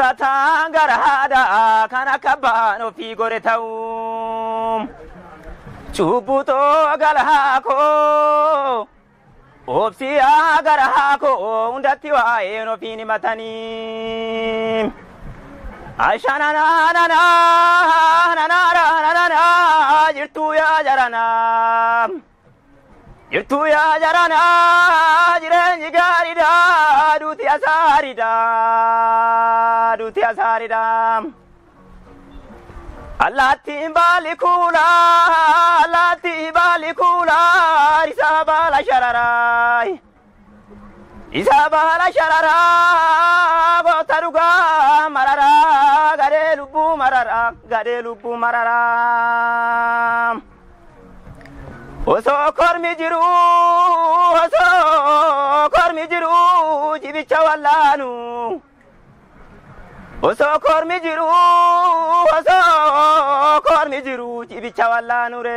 Kutata garahada kana kabano fi gore taum Chubuto galahako Opsia garahako undati wa eno fini matani Ashana na na na na na na jirtu ya jarana Jirtu ya jarana jirenji garida duti asarida Allati balikula isabala sharara botaruga marara gade lubu marara Oso kormi jiru jibicha wallanu Oso kormi jiru jibicha wallanu re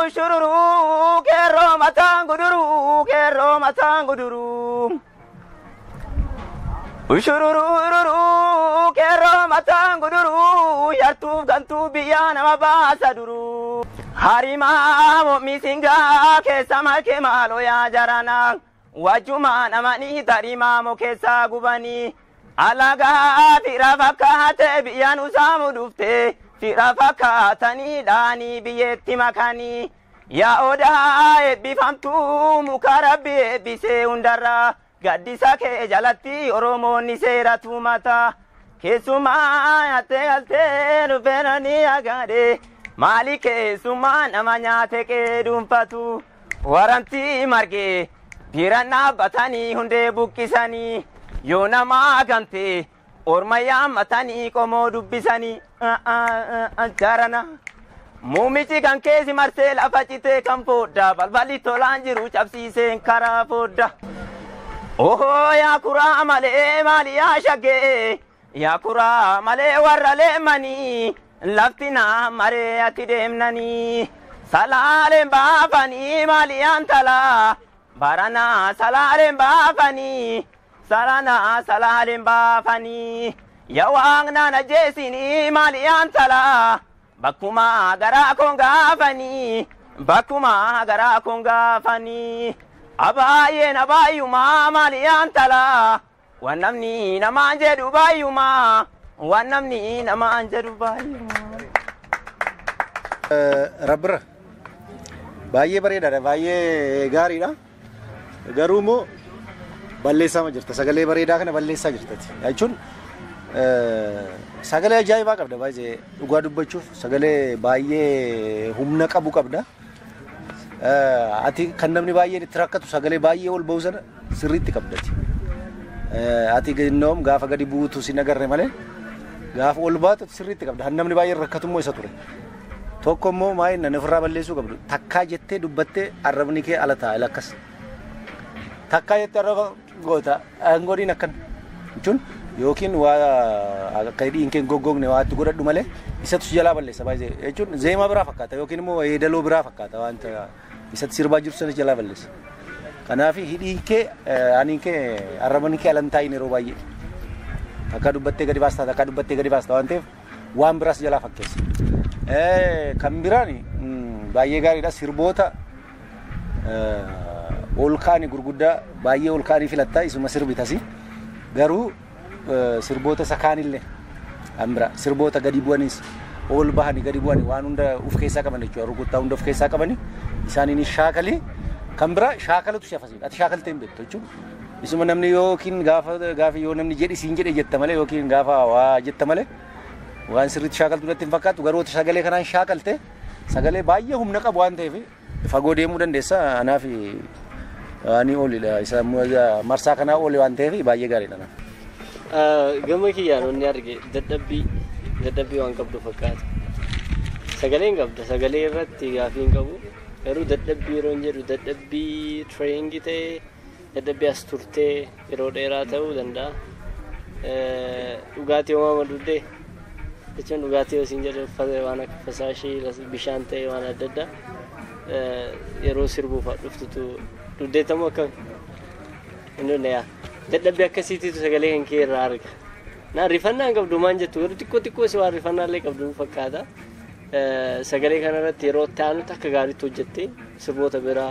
Ushururu kero matanguduru Ushururu kero matanguduru yartu gantu biyana mabasaduru Harima mo misinga kesama kemalo ya jarana wajuma namani darima mo kesa gubani alaga firafakate biyanu samu dufte firafakatani dani biyetti makani ya oda bifamtu mukarabi bise undara gaddisa ke jalatti oromoni seeratu mata kesuma alte rubenani agade Malike suma namanya teke dumpatu waranti marge birana batani hunde bukkisani yo nama gante ormaya matani komo dubbisani jarana mumichi kankesi marsel afachite kampoda balbali tolanjiru chapsise kara poda oho ya kura male mali ya shage ya kura male warale mani Laftina mare atidemnani salale bafani maliantala barana salale bafani sarana salale bafani yawang na jesini maliantala bakuma gara konga fani abaye nabayuma maliantala wanamni namanje dubayuma Wanamni nama anjaru bayu. Rubber. Baye bareeda baye gaariidha. Garuu immoo balleessaa ma jirta. Sagalee bareedaa kana balleessaa jirtati. Jechuun sagalee ajaa'ibaa qabda baay'ee dhugaa dubbachuuf sagalee baay'ee humna qabu qabda. Ati kan namni baay'een itti rakkatu sagalee baay'ee ol ba'u sana sirriitti qabdati. Ati ginnoom gaafa gadi buutu si nagarre malee gaaf ol baatu sirriitti qabda namni baay'ee rakkatummoo isa ture tokko immoo maayinna nafirraa balleessuu qabdu takkaa jettee dubbattee arrabni kee ala taa'e lakkas takkaa jettee arraba goota angodiin akkan jechuun yookiin waa akka hidhiin kee goggogne waa itti godhadhu malee isatu si jalaa balleessa baay'ee jechuun zeemaa biraa fakkaata yookiin immoo yeedaloo biraa fakkaata wanta isatti sirbaa jiru sana jalaa balleessa kanaaf hidhiin kee aniin kee arrabni kee alan taa'in yeroo baay'ee Akka dubbattee gadi baasta waan ta'eef waan biraas jalaa fakkeessa. Kan biraani baay'ee gaariidha sirboota ol kaanii gurguddaa baay'ee ol kaanii filattaa isuma sirbitasi garuu sirboota isa kaanillee kan bira sirboota gadi bu'anis ol bahanii gadi bu'anii waan hunda uf keessaa qaban jechuudha rukuttaa hunda uf keessaa qabanii isaaniin shaakalii kan bira shaakalatu shafasiidha ati shaakaltee hin beektu jechuudha. Isuma namni yookiin gaafa yoo namni jedhi siin jedhe jetta malee yookiin gaafa waa jetta malee waan sirriitti shaakaltu irratti hin fakkaatu garuu sagalee kanaan shaakalte sagalee baay'ee humna qabu waan ta'eef fagoo deemuu dandeessa anaaf ani olidha isa marsaa kanaa oli waan ta'eef baay'ee gaariidha. Gama kiyyaan onni arge dadhabbii waan qabdu fakkaata. Sagaleen qabda sagalee irratti gaafii hin qabu garuu dadhabbii yeroo hin jedhu dadhabbii training ta'e dadhabbii as turtee yeroo dheeraa ta'uu danda'a. Dhugaatii uumamaa duddee jechuun dhugaatii yoo siin jedhu waan akka fasaashii bishaan ta'e waan adda addaa yeroo sirbuuf dhuftutu Duddeetamoo akkam? Inni yaa dadhabbii akkasiitiitu sagalee kan kee irraa arga. Naa rifannaa hin qabdu maan jettu yeroo xiqqoo si waan rifannaa illee qabdu fakkaata. Sagalee kanarratti yeroo ta'anutti akka gaariitti hojjettee sirboota biraa